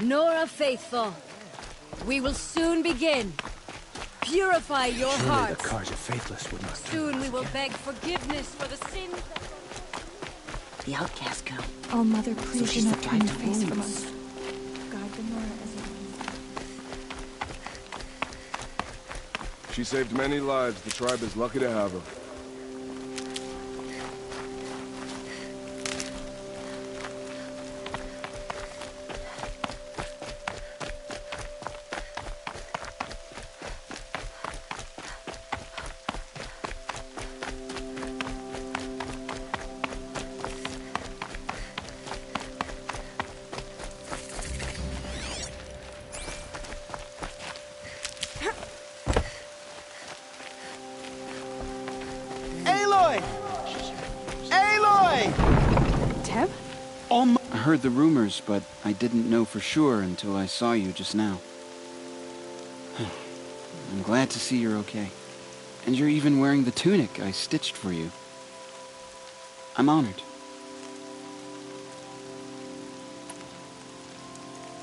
Nora faithful, we will soon begin. Purify your Surely hearts. the Karja faithless would not turn Soon us we will again. beg forgiveness for the sins that... The outcast girl. All Mother, please she's do not turn supplied your to face from wounds. us. Guide the Nora as it is. She saved many lives. The tribe is lucky to have her. Teb? I heard the rumors, but I didn't know for sure until I saw you just now. I'm glad to see you're okay. And you're even wearing the tunic I stitched for you. I'm honored.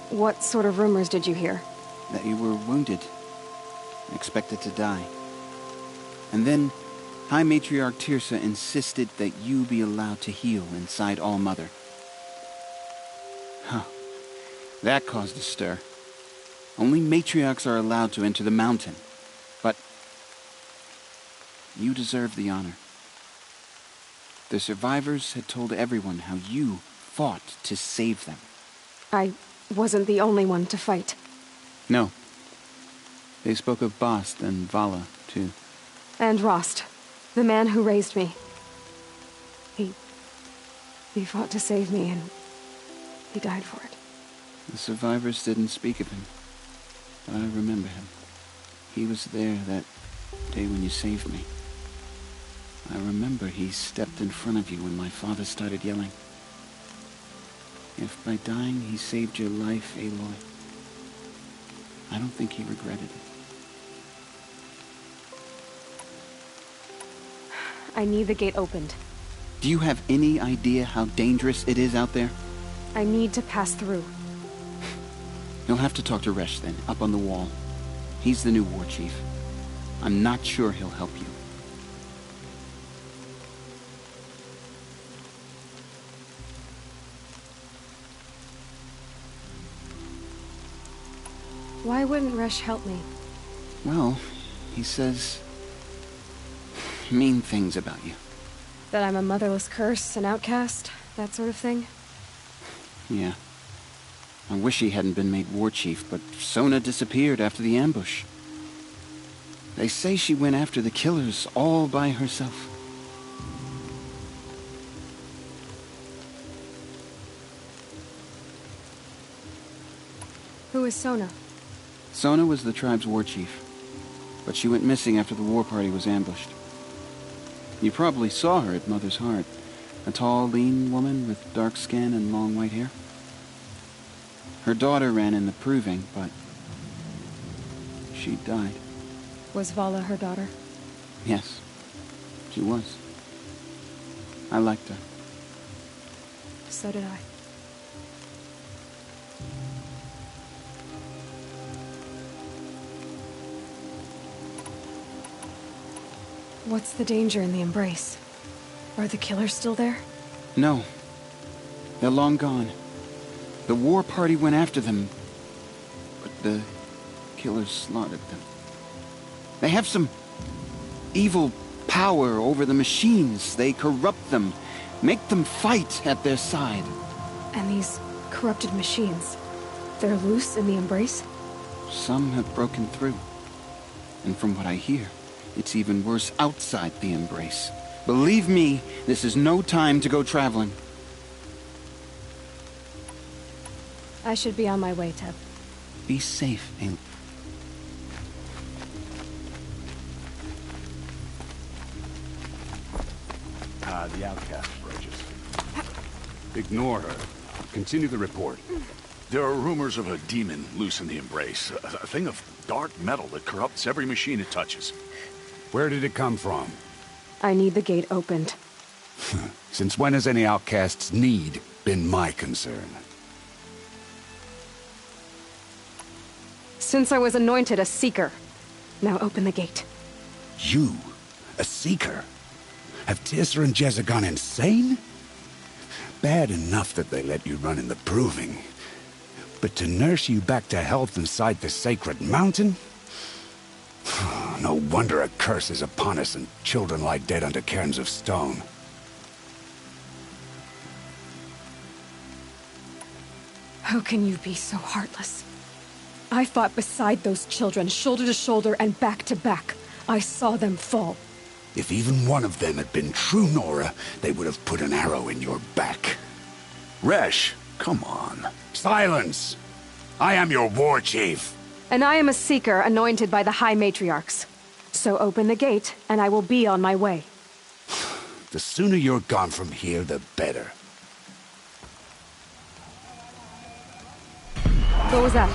What sort of rumors did you hear? That you were wounded. Expected to die. And then, High Matriarch Tirsa insisted that you be allowed to heal inside All Mother. Huh. That caused a stir. Only matriarchs are allowed to enter the mountain. But you deserve the honor. The survivors had told everyone how you fought to save them. I wasn't the only one to fight. No. They spoke of Bast and Vala, too. And Rost, the man who raised me. He fought to save me, and he died for it. The survivors didn't speak of him, but I remember him. He was there that day when you saved me. I remember he stepped in front of you when my father started yelling. If by dying he saved your life, Aloy, I don't think he regretted it. I need the gate opened. Do you have any idea how dangerous it is out there? I need to pass through. You'll have to talk to Resh then, up on the wall. He's the new war chief. I'm not sure he'll help you. Why wouldn't Resh help me? Well, he says mean things about you. That I'm a motherless curse, an outcast, that sort of thing? Yeah. I wish he hadn't been made war chief, but Sona disappeared after the ambush. They say she went after the killers all by herself. Who is Sona? Sona was the tribe's war chief, but she went missing after the war party was ambushed. You probably saw her at Mother's Heart. A tall, lean woman with dark skin and long white hair. Her daughter ran in the proving, but she died. Was Vala her daughter? Yes, she was. I liked her. So did I. What's the danger in the embrace? Are the killers still there? No. They're long gone. The war party went after them, but the killers slaughtered them. They have some evil power over the machines. They corrupt them, make them fight at their side. And these corrupted machines, they're loose in the embrace? Some have broken through. And from what I hear, it's even worse outside the embrace. Believe me, this is no time to go traveling. I should be on my way, Teb. Be safe, Aloy. The outcast approaches. Ignore her. Continue the report. There are rumors of a demon loose in the embrace. A thing of dark metal that corrupts every machine it touches. Where did it come from? I need the gate opened. Since when has any outcast's need been my concern? Since I was anointed a Seeker. Now open the gate. You? A Seeker? Have Tissa and Jezza gone insane? Bad enough that they let you run in the Proving. But to nurse you back to health inside the sacred mountain? No wonder a curse is upon us and children lie dead under cairns of stone. How can you be so heartless? I fought beside those children, shoulder to shoulder and back to back. I saw them fall. If even one of them had been true Nora, they would have put an arrow in your back. Resh, come on. Silence! I am your war chief. And I am a Seeker anointed by the High Matriarchs. So open the gate, and I will be on my way. The sooner you're gone from here, the better. What was that?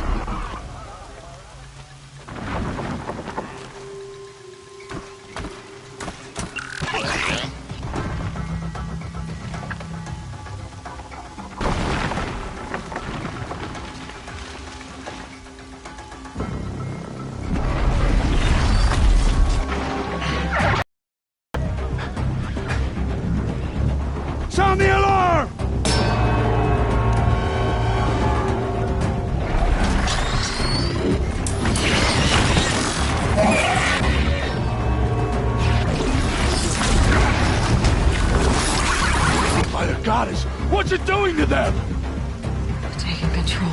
Sound the alarm! By the goddess, what's it doing to them? Taking control.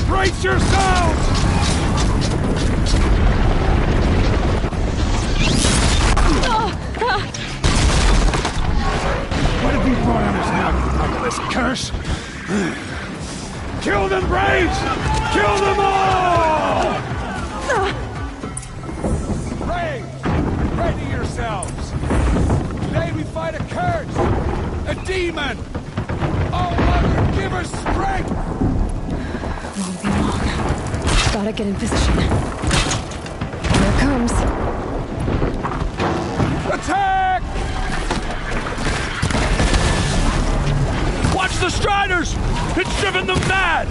Brace yourselves! What have you brought on us now, you this curse? Kill them, Braves! Kill them all! Braves, ready yourselves! Today we fight a curse! A demon! Oh, Mother, give us strength! Won't be long. Gotta get in position. Here it comes. Attack! Watch the Striders! It's driven them mad!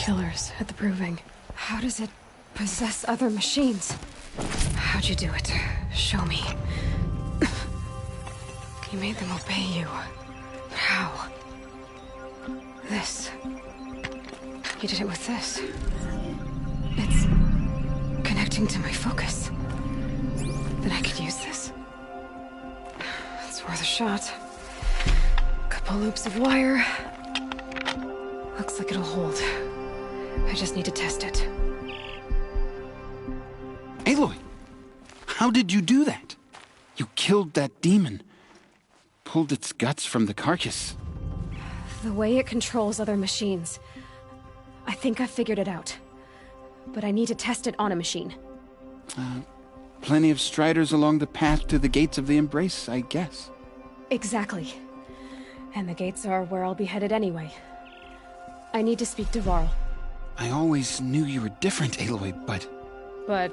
Killers at the Proving. How does it possess other machines? How'd you do it? Show me. You made them obey you. How? This. You did it with this. It's connecting to my focus. Then I could use this. It's worth a shot. Couple loops of wire. Looks like it'll hold. I just need to test it. Aloy! How did you do that? You killed that demon. Pulled its guts from the carcass. The way it controls other machines. I think I figured it out. But I need to test it on a machine. Plenty of striders along the path to the gates of the Embrace, I guess. Exactly. And the gates are where I'll be headed anyway. I need to speak to Varl. I always knew you were different, Aloy, but... But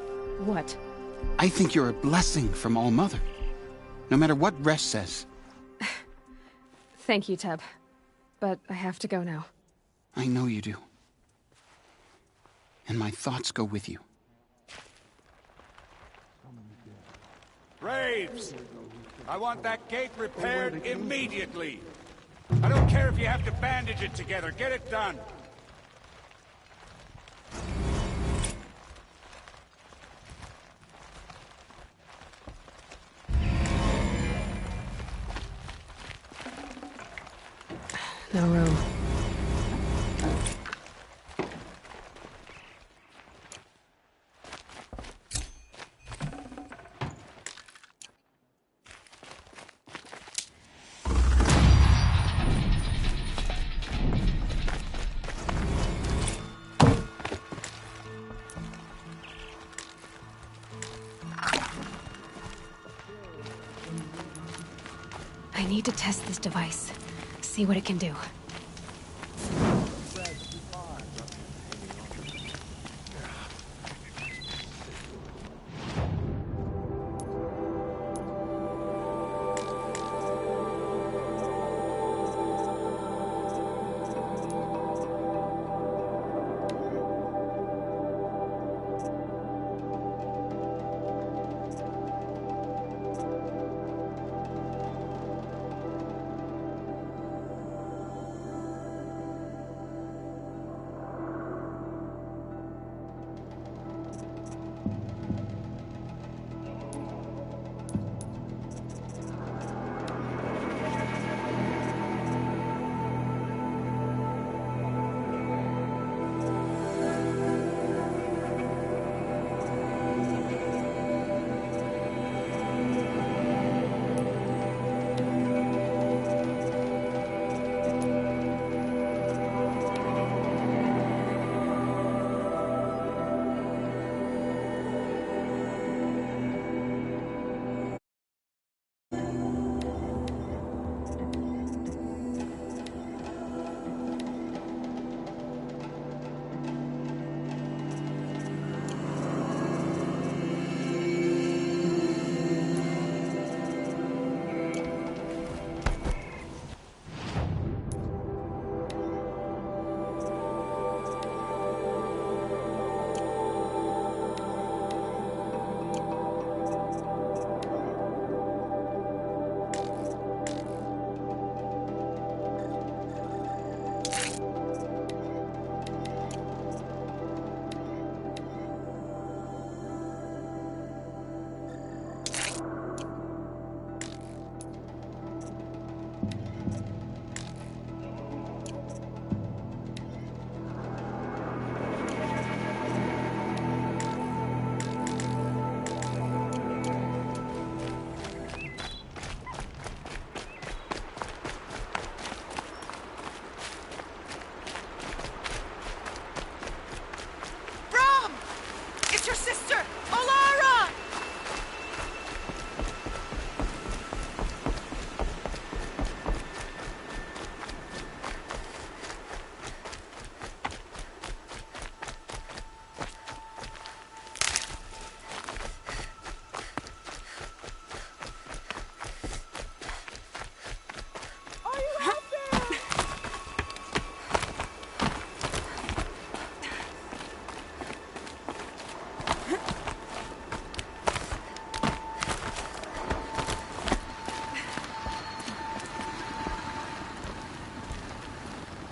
what? I think you're a blessing from All-Mother. No matter what Resh says. Thank you, Teb. But I have to go now. I know you do. And my thoughts go with you. Braves! I want that gate repaired immediately. I don't care if you have to bandage it together. Get it done. No room. I need to test this device. See what it can do.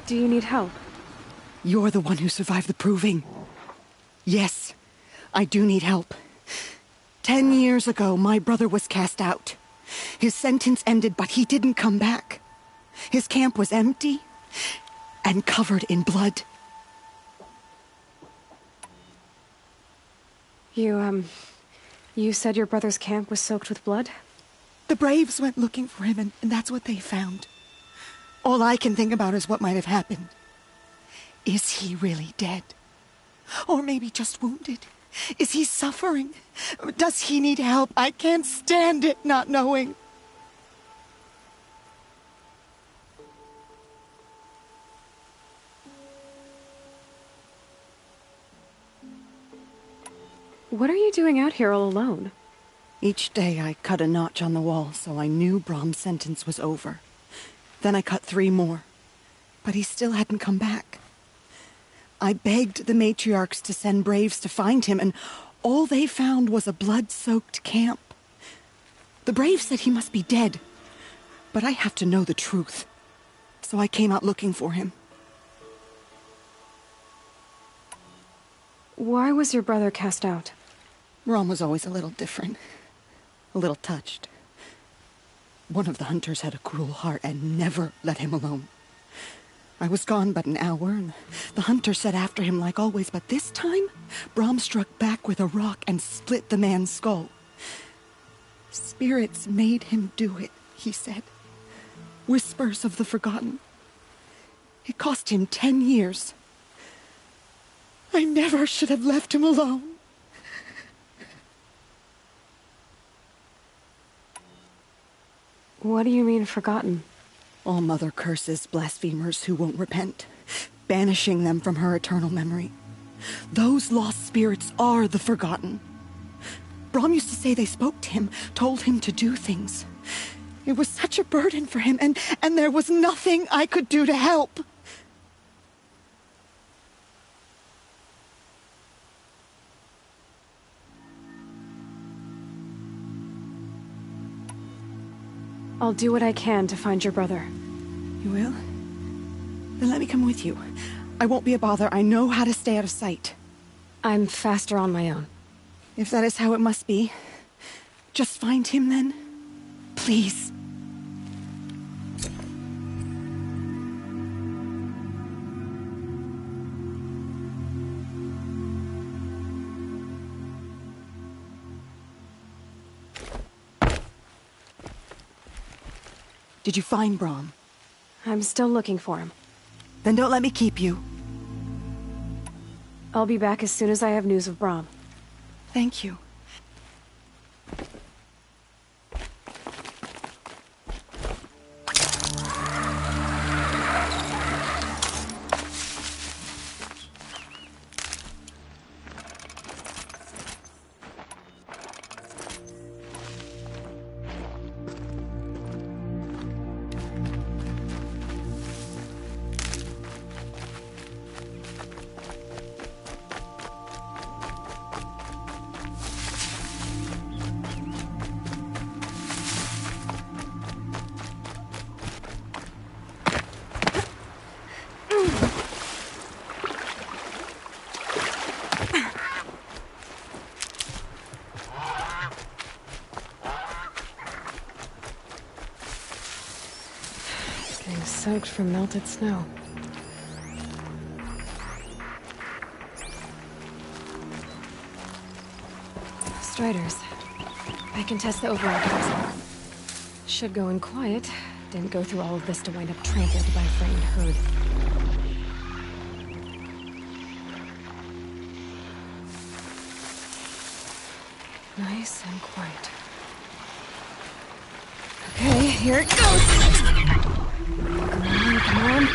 Do you need help? You're the one who survived the proving. Yes, I do need help. 10 years ago, my brother was cast out. His sentence ended, but he didn't come back. His camp was empty and covered in blood. You said your brother's camp was soaked with blood? The Braves went looking for him, and that's what they found. All I can think about is what might have happened. Is he really dead? Or maybe just wounded? Is he suffering? Does he need help? I can't stand it not knowing. What are you doing out here all alone? Each day I cut a notch on the wall so I knew Brom's sentence was over. Then I cut 3 more. But he still hadn't come back. I begged the matriarchs to send Braves to find him, and all they found was a blood-soaked camp. The Braves said he must be dead, but I have to know the truth. So I came out looking for him. Why was your brother cast out? Brom was always a little different. A little touched. One of the hunters had a cruel heart and never let him alone. I was gone but an hour, and the hunter set after him like always, but this time, Brom struck back with a rock and split the man's skull. Spirits made him do it, he said. Whispers of the forgotten. It cost him 10 years. I never should have left him alone. What do you mean, forgotten? All Mother curses blasphemers who won't repent, banishing them from her eternal memory. Those lost spirits are the forgotten. Brom used to say they spoke to him, told him to do things. It was such a burden for him, and there was nothing I could do to help. I'll do what I can to find your brother. You will? Then let me come with you. I won't be a bother. I know how to stay out of sight. I'm faster on my own. If that is how it must be, just find him then. Please. Did you find Brom? I'm still looking for him. Then don't let me keep you. I'll be back as soon as I have news of Brom. Thank you. Getting soaked from melted snow. Striders. I can test the override capsule. Should go in quiet. Didn't go through all of this to wind up trampled by a frightened herd. Nice and quiet. Okay, here it goes! Come on, come on.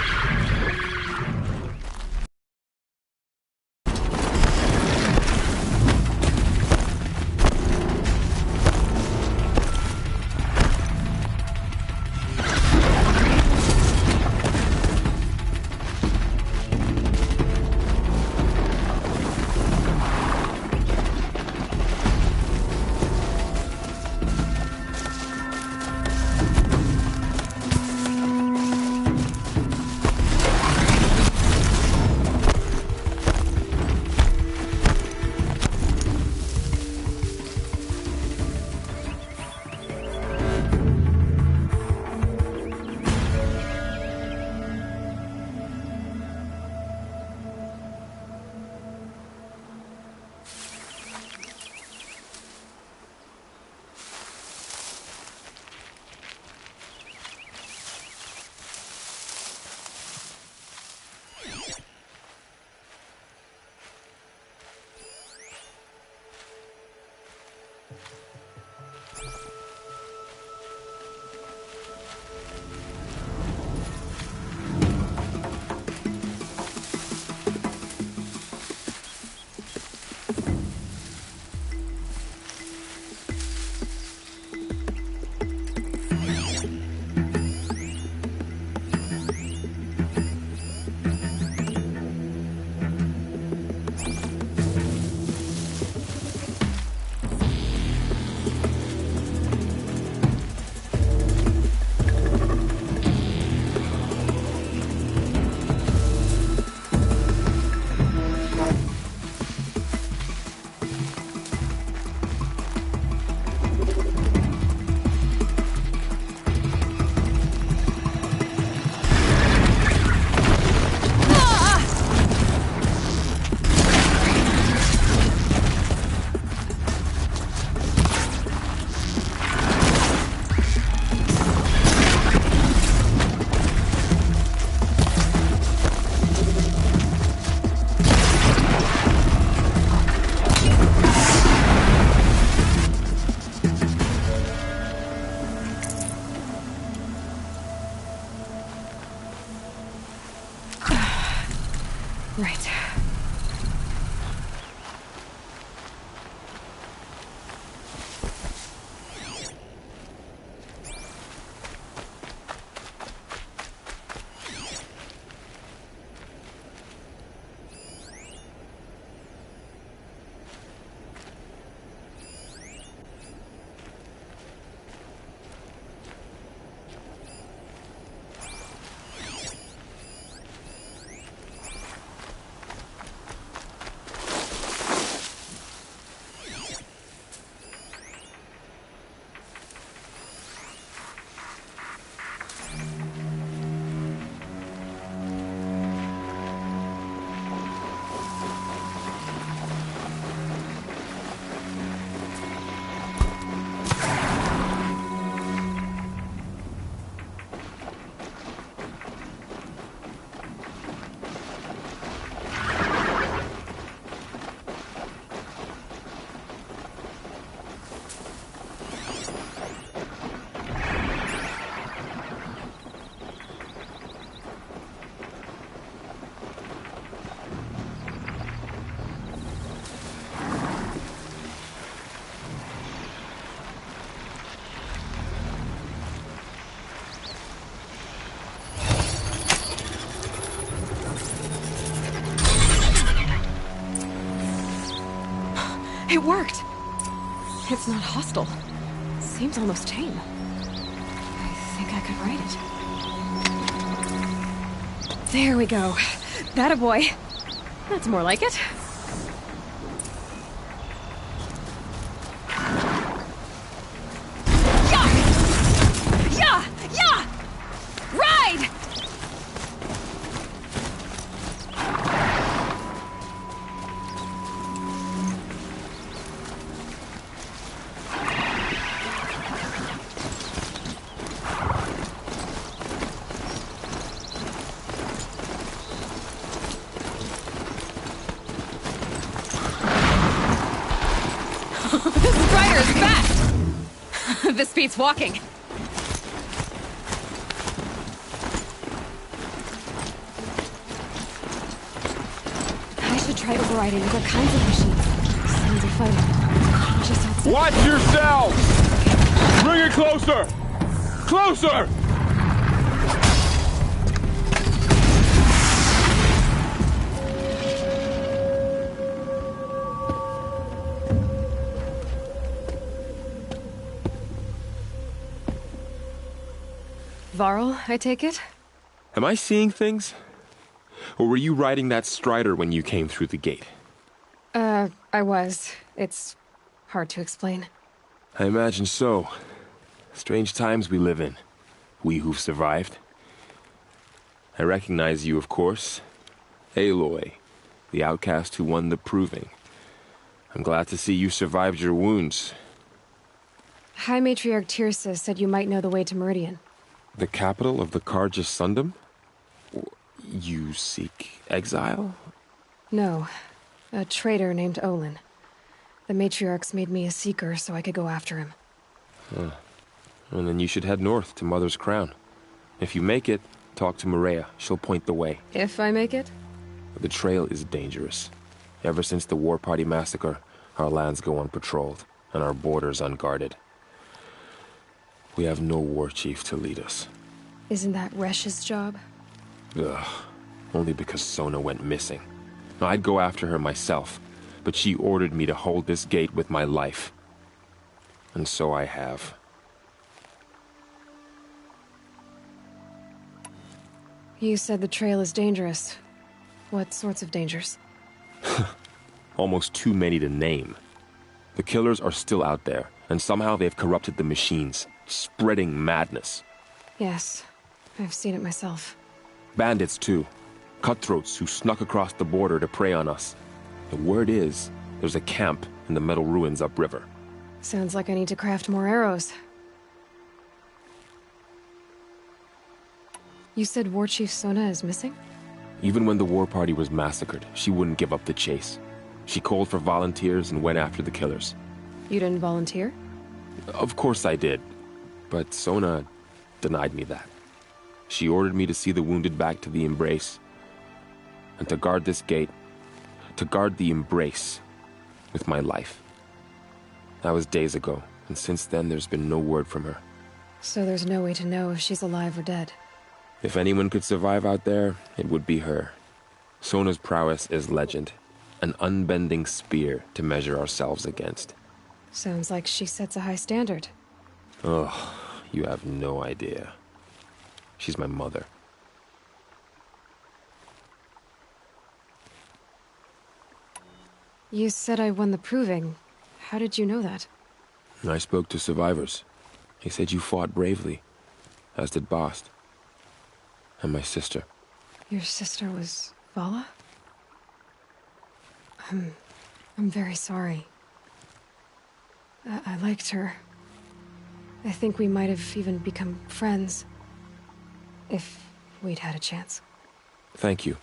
Right. It worked! It's not hostile. Seems almost tame. I think I could ride it. There we go. That a boy. That's more like it. Yeah! Yeah! Yeah! Ride! This beats walking. I should try overriding other kinds of machines. Sounds of fighting. Just outside. Watch yourself! Bring it closer! Closer! Varl, I take it? Am I seeing things? Or were you riding that strider when you came through the gate? I was. It's hard to explain. I imagine so. Strange times we live in. We who've survived. I recognize you, of course. Aloy, the outcast who won the proving. I'm glad to see you survived your wounds. High Matriarch Tirsa said you might know the way to Meridian. The capital of the Carja Sundom? You seek exile? No. A traitor named Olin. The Matriarchs made me a seeker so I could go after him. And then you should head north to Mother's Crown. If you make it, talk to Maria. She'll point the way. If I make it? The trail is dangerous. Ever since the War Party massacre, our lands go unpatrolled, and our borders unguarded. We have no war chief to lead us. Isn't that Resh's job? Ugh. Only because Sona went missing. I'd go after her myself, but she ordered me to hold this gate with my life. And so I have. You said the trail is dangerous. What sorts of dangers? Almost too many to name. The killers are still out there, and somehow they've corrupted the machines, spreading madness. Yes, I've seen it myself. Bandits, too. Cutthroats who snuck across the border to prey on us. The word is, there's a camp in the metal ruins upriver. Sounds like I need to craft more arrows. You said War Chief Sona is missing? Even when the war party was massacred, she wouldn't give up the chase. She called for volunteers and went after the killers. You didn't volunteer? Of course I did. But Sona denied me that. She ordered me to see the wounded back to the Embrace. and to guard this gate, to guard the embrace with my life. That was days ago, and since then there's been no word from her. So there's no way to know if she's alive or dead. If anyone could survive out there, it would be her. Sona's prowess is legend, an unbending spear to measure ourselves against. Sounds like she sets a high standard. Oh, you have no idea. She's my mother. You said I won the proving. How did you know that? I spoke to survivors. They said you fought bravely, as did Bast. And my sister. Your sister was Vala? I'm very sorry. I liked her. I think we might have even become friends. If we'd had a chance. Thank you.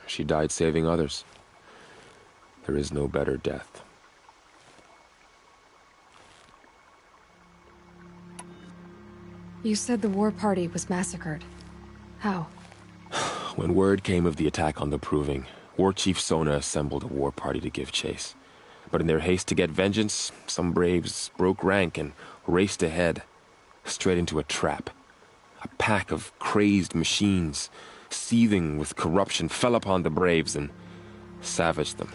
She died saving others. There is no better death. You said the war party was massacred. How? When word came of the attack on the Proving, War Chief Sona assembled a war party to give chase. But in their haste to get vengeance, some braves broke rank and raced ahead, straight into a trap. A pack of crazed machines, seething with corruption, fell upon the braves and savaged them.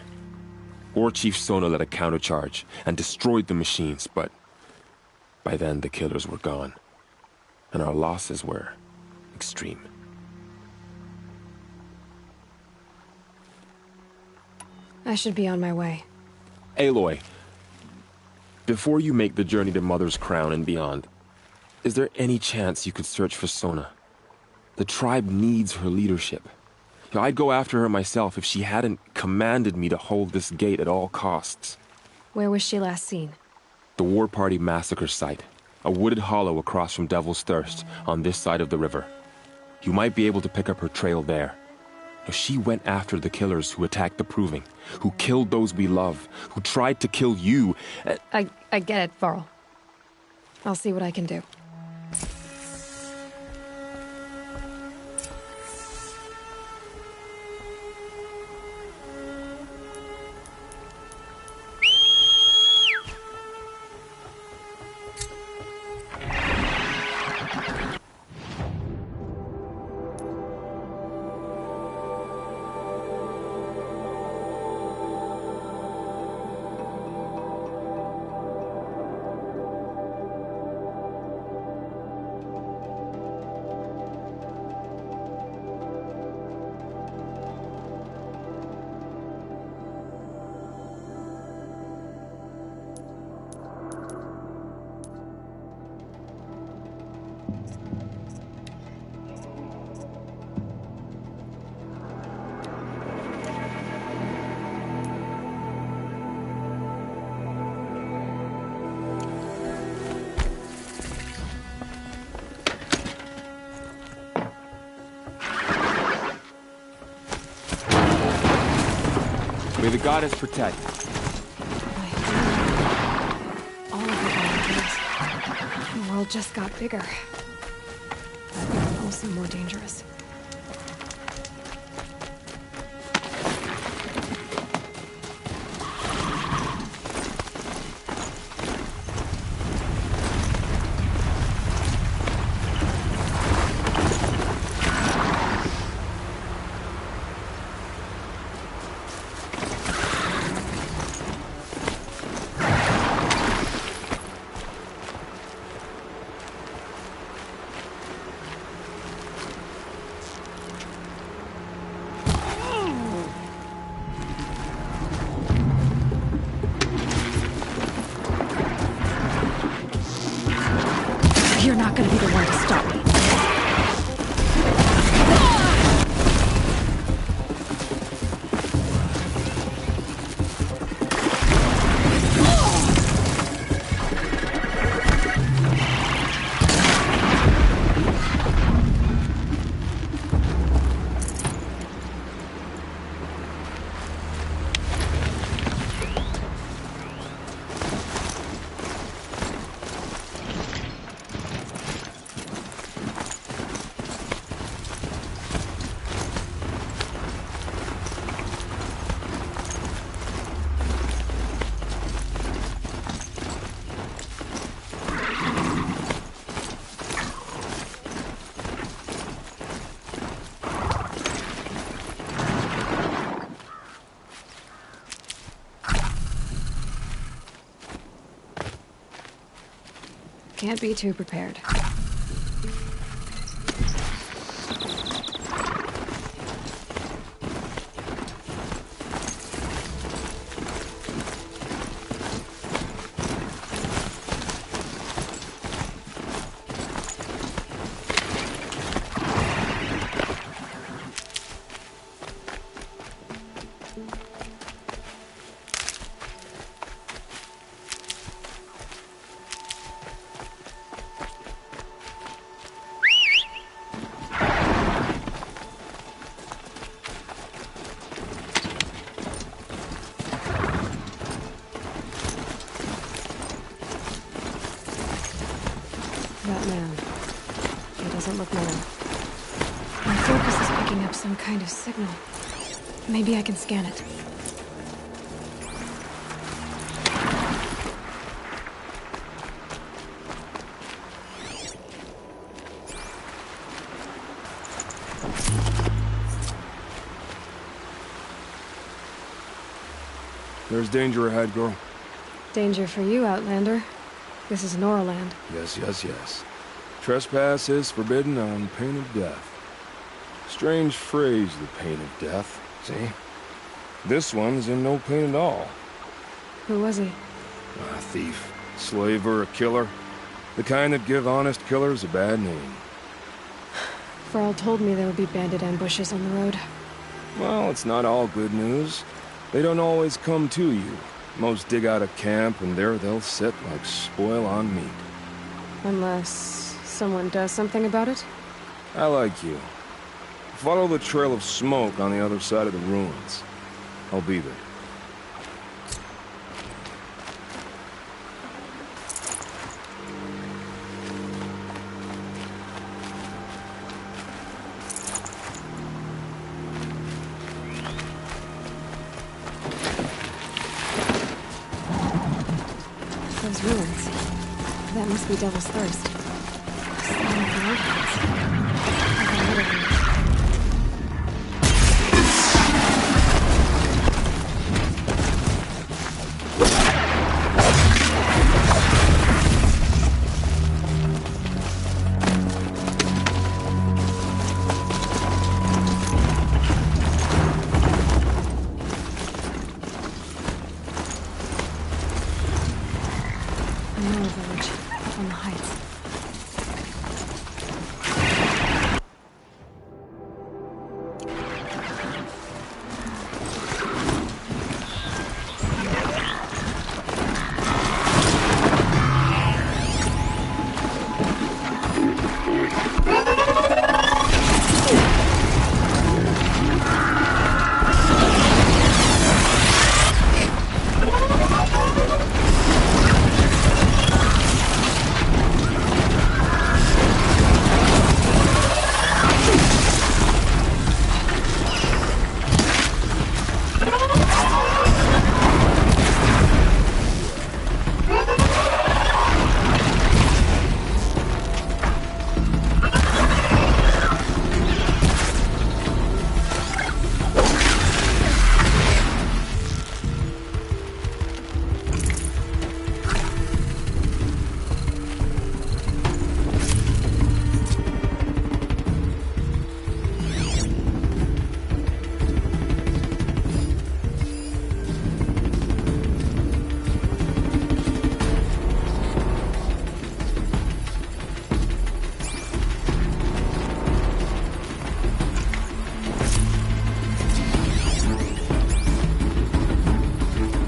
War Chief Sona led a countercharge and destroyed the machines, but by then the killers were gone, and our losses were extreme. I should be on my way. Aloy, before you make the journey to Mother's Crown and beyond, is there any chance you could search for Sona? The tribe needs her leadership. I'd go after her myself if she hadn't commanded me to hold this gate at all costs. Where was she last seen? The War Party massacre site. A wooded hollow across from Devil's Thirst, on this side of the river. You might be able to pick up her trail there. She went after the killers who attacked the Proving, who killed those we love, who tried to kill you. I get it, Varl. I'll see what I can do. May the goddess protect. All of it volunteers. The world just got bigger. Also more dangerous. You're not gonna be the one to stop me. Can't be too prepared. That man. He doesn't look normal. My focus is picking up some kind of signal. Maybe I can scan it. There's danger ahead, girl. Danger for you, Outlander. This is Noraland. Yes, yes, yes. Trespass is forbidden on pain of death. Strange phrase, the pain of death, see? This one's in no pain at all. Who was he? A thief, slaver, a killer. The kind that give honest killers a bad name. Farrell told me there would be bandit ambushes on the road. Well, it's not all good news. They don't always come to you. Most dig out of camp, and there they'll sit like spoil on meat. Unless someone does something about it? I like you. Follow the trail of smoke on the other side of the ruins. I'll be there. Those ruins. That must be Devil's Thirst. Sign of the Outlaws. Like another one. Another village, up on the heights.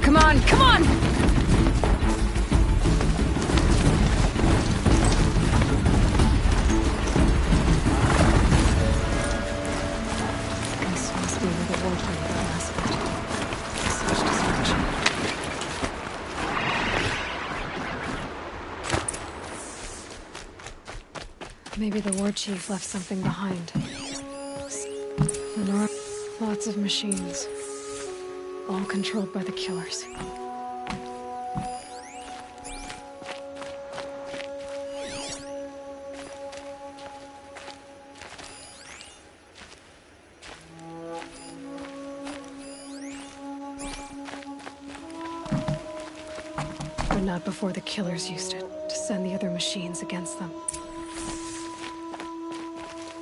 Come on, come on! This must be where the war came got massacred. Such destruction. Maybe the war chief left something behind. The north, lots of machines. All controlled by the killers. But not before the killers used it to set send the other machines against them.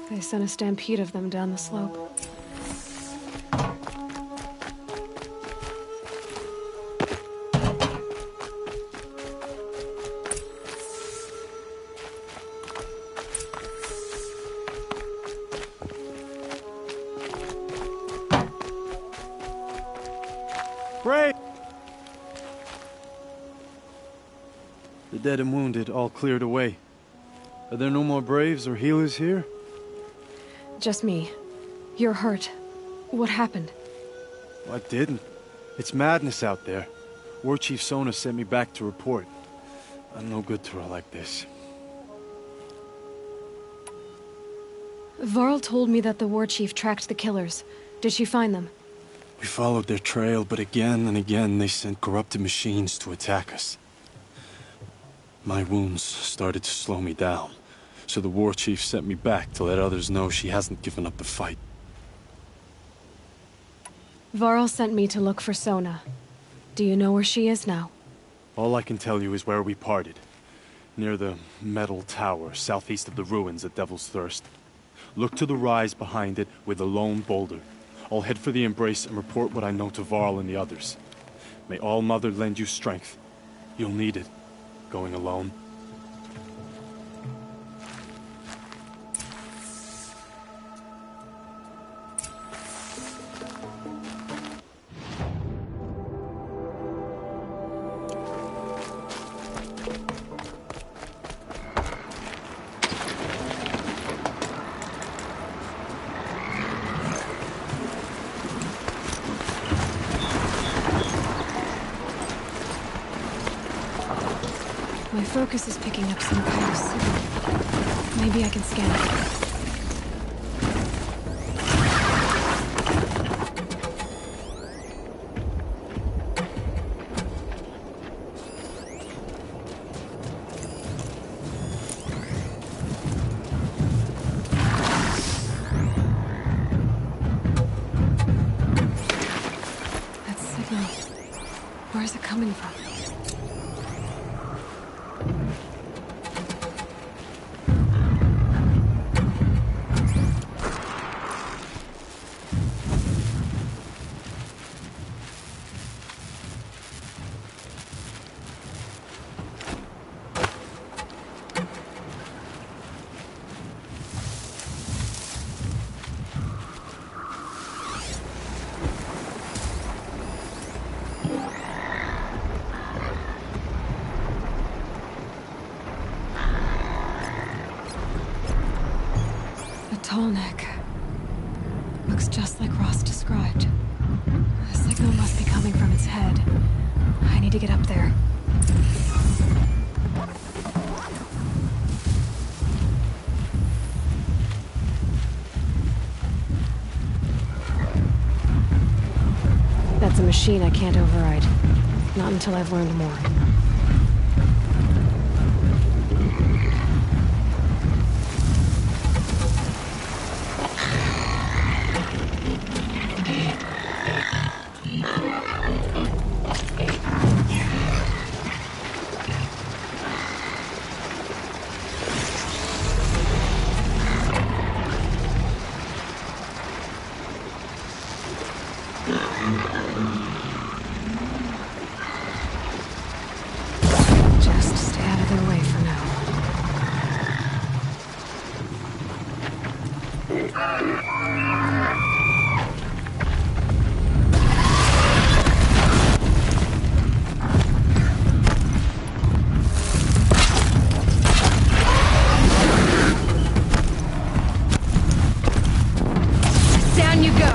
They sent a stampede of them down the slope. Brave! The dead and wounded all cleared away. Are there no more Braves or healers here? Just me. You're hurt. What happened? Well, I didn't. It's madness out there. War Chief Sona sent me back to report. I'm no good to her like this. Varl told me that the war chief tracked the killers. Did she find them? We followed their trail, but again and again they sent corrupted machines to attack us. My wounds started to slow me down, so the war chief sent me back to let others know she hasn't given up the fight. Varl sent me to look for Sona. Do you know where she is now? All I can tell you is where we parted. Near the metal tower, southeast of the ruins at Devil's Thirst. Look to the rise behind it with a lone boulder. I'll head for the embrace and report what I know to Varl and the others. May All Mother lend you strength. You'll need it, going alone. My focus is picking up some kind of signal. Maybe I can scan it. That signal. Where is it coming from? Tall neck. Looks just like Ross described. The signal must be coming from its head. I need to get up there. That's a machine I can't override. Not until I've learned more. Just stay out of their way for now. Down you go!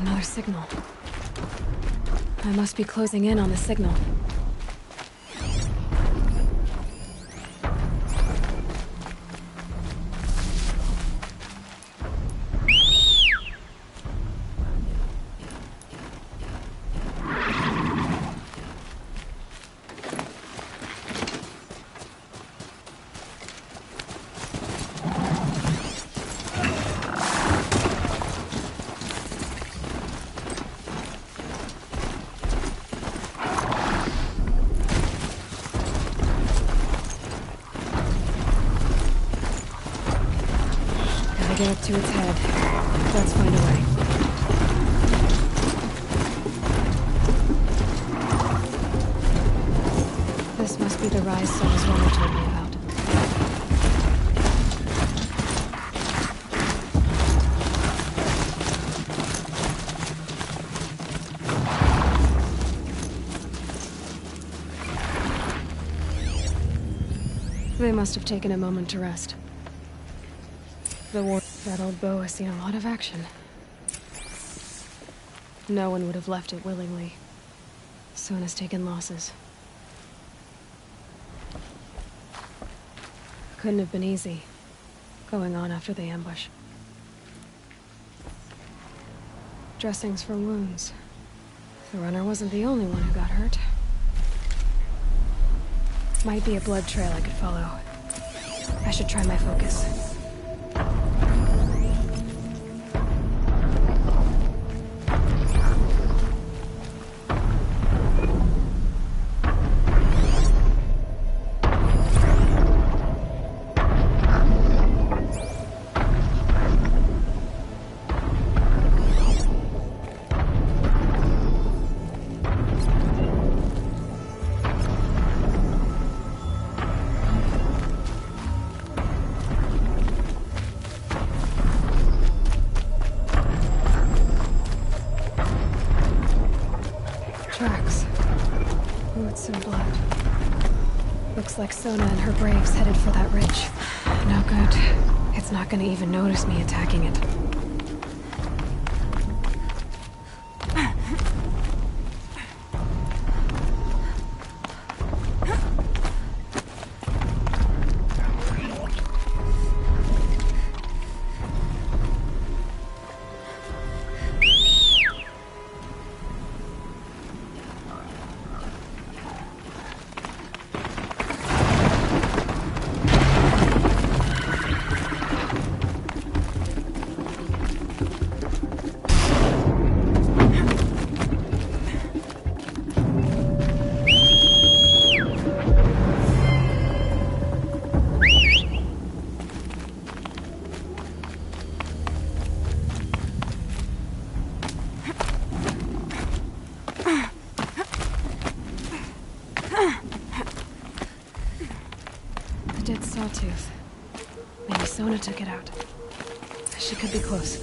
Another signal. I must be closing in on the signal. Get up to its head. Let's find a way. This must be the rise Sona's Runner told me about. They must have taken a moment to rest. That old bow has seen a lot of action. No one would have left it willingly. Sona's taken losses. Couldn't have been easy, going on after the ambush. Dressings for wounds. The runner wasn't the only one who got hurt. Might be a blood trail I could follow. I should try my focus. Like Sona and her braves headed for that ridge. No good. It's not gonna even notice me attacking it. Sawtooth. Maybe Sona took it out. She could be close.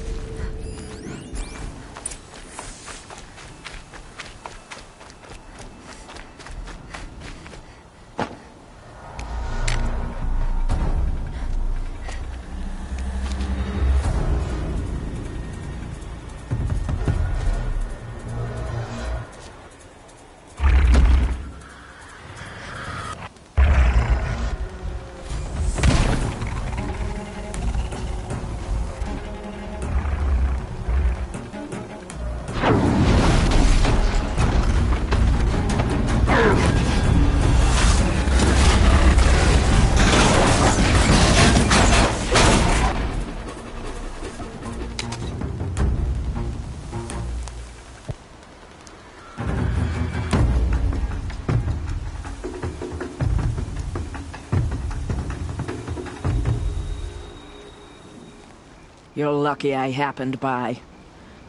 You're lucky I happened by.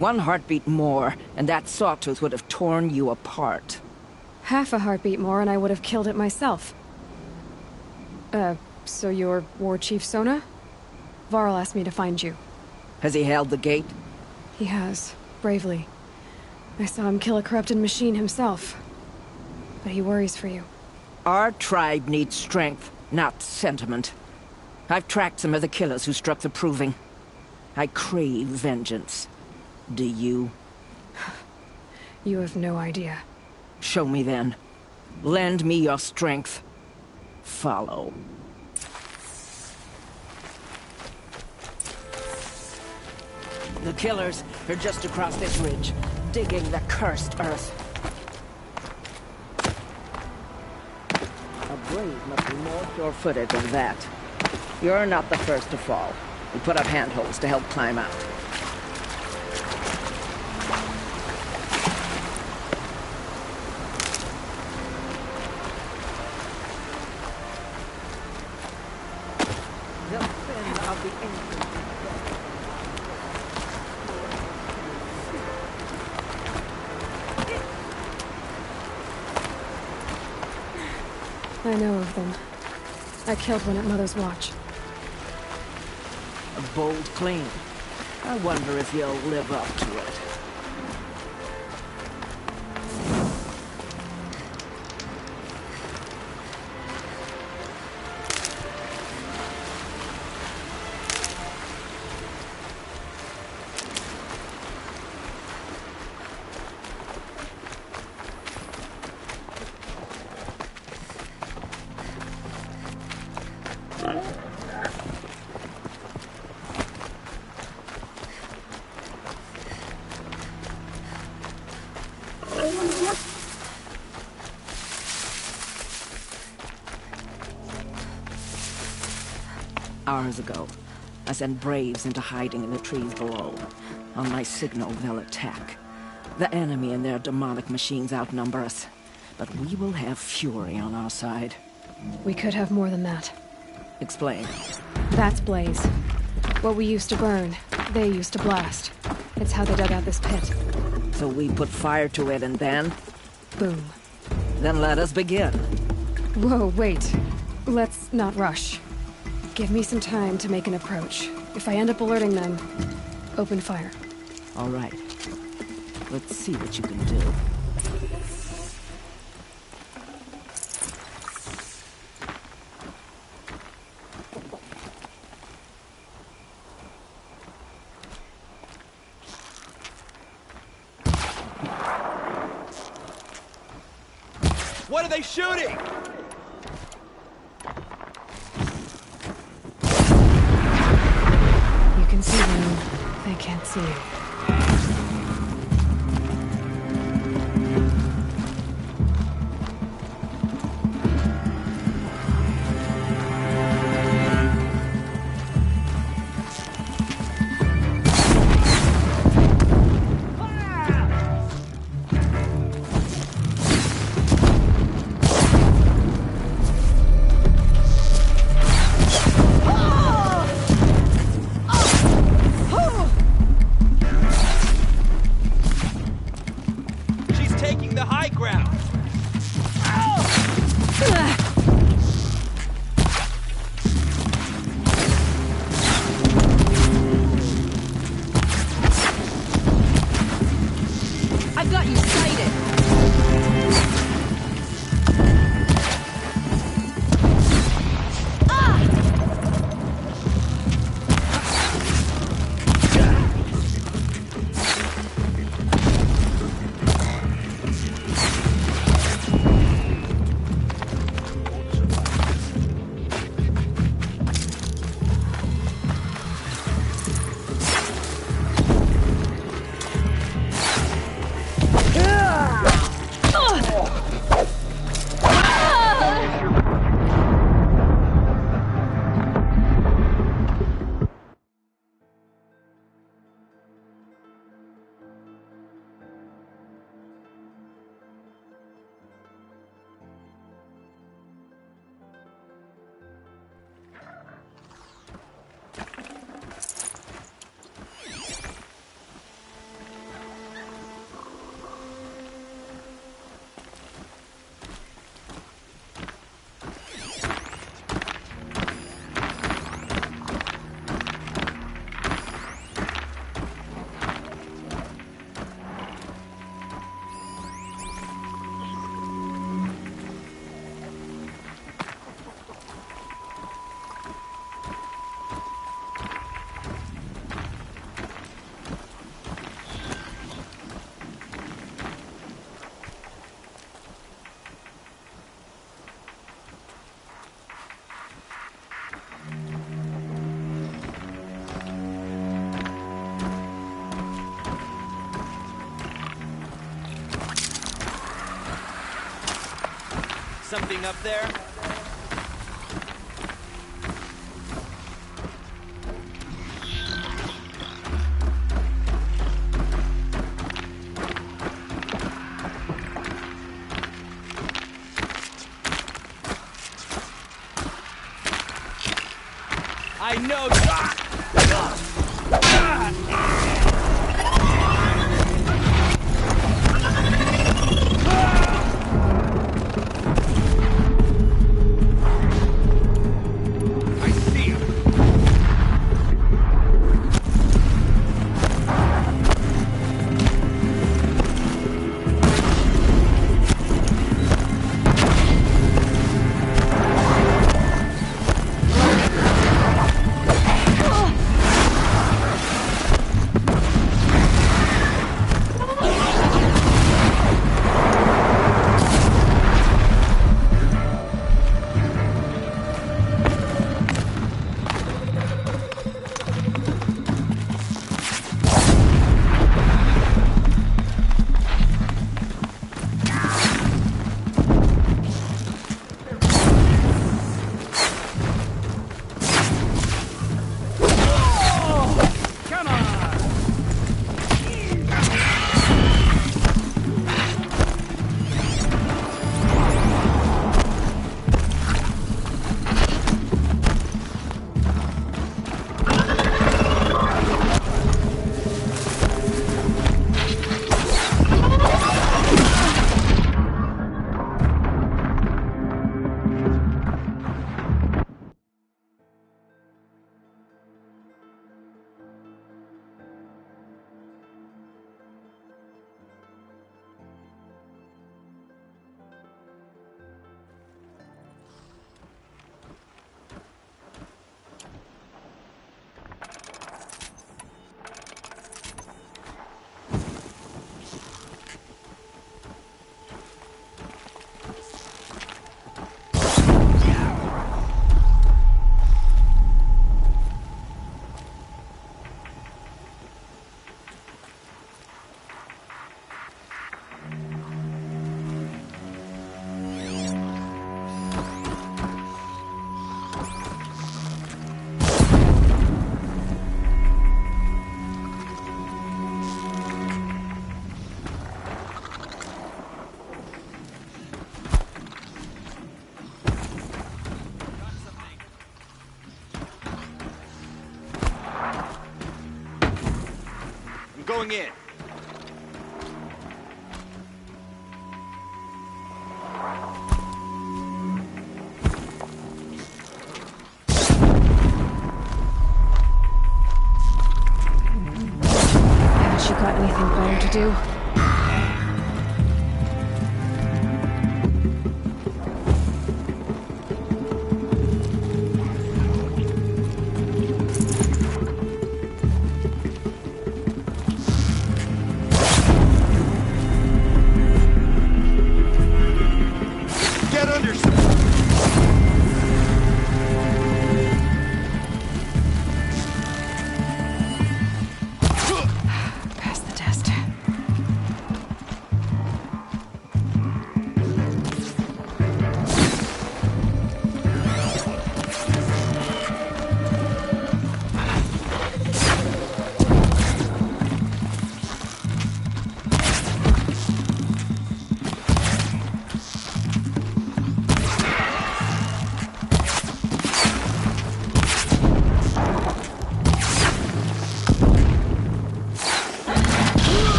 One heartbeat more, and that sawtooth would have torn you apart. Half a heartbeat more and I would have killed it myself. So you're War Chief Sona? Varl asked me to find you. Has he held the gate? He has, bravely. I saw him kill a corrupted machine himself. But he worries for you. Our tribe needs strength, not sentiment. I've tracked some of the killers who struck the Proving. I crave vengeance. Do you? You have no idea. Show me then. Lend me your strength. Follow. The killers are just across this ridge, digging the cursed earth. A brave must be more sure-footed than that. You're not the first to fall. We put up handholds to help climb out. The sin of the ancient. I know of them. I killed one at Mother's watch. A bold claim. I wonder if you'll live up to it. Hours ago, I sent Braves into hiding in the trees below. On my signal, they'll attack. The enemy and their demonic machines outnumber us, but we will have fury on our side. We could have more than that. Explain. That's Blaze. What we used to burn, they used to blast. It's how they dug out this pit. So we put fire to it and then? Boom. Then let us begin. Whoa, wait. Let's not rush. Give me some time to make an approach. If I end up alerting them, open fire. All right. Let's see what you can do. What are they shooting? You can see them. They can't see you. anything up there? I know. Going in. Haven't you got anything better to do?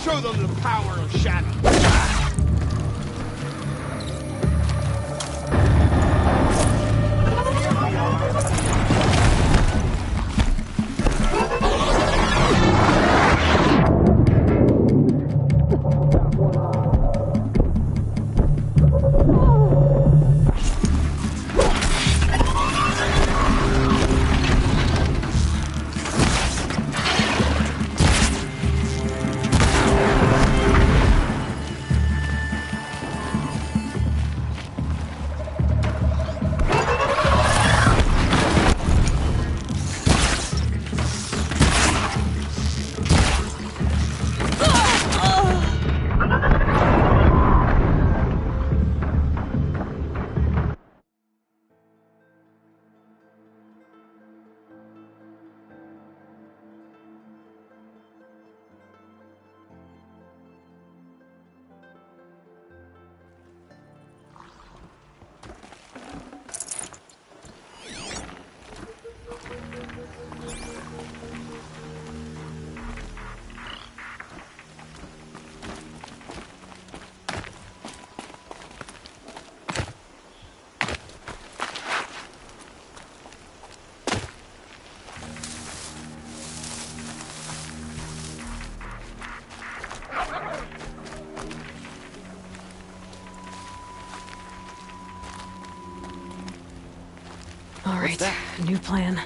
Show them the power of shadow. All right, new plan.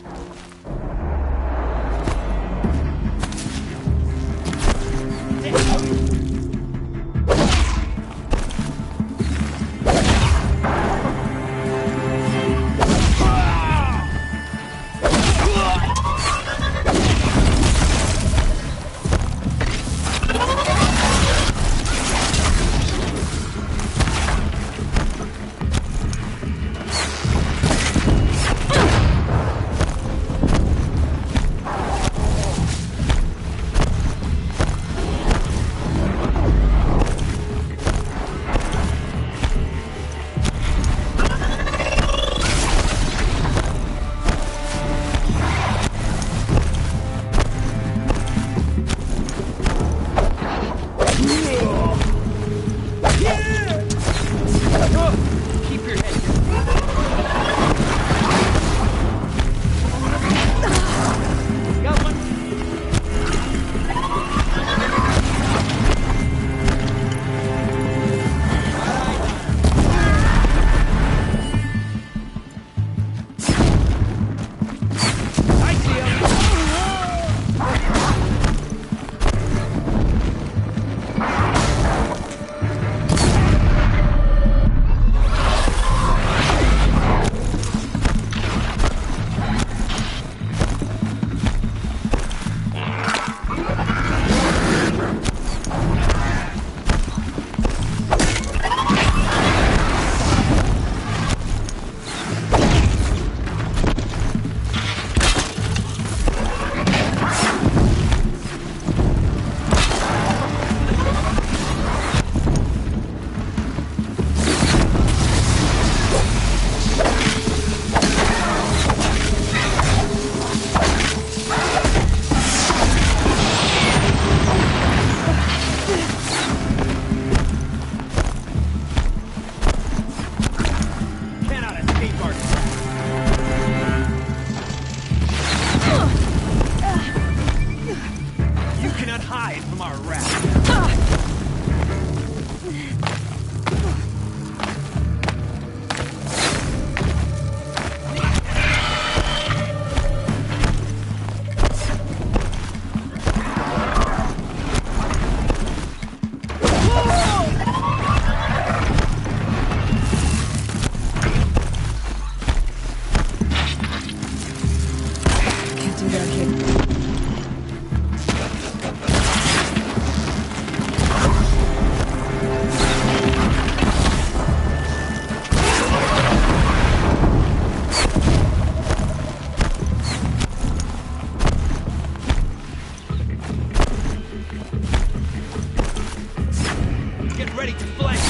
Get ready to flank!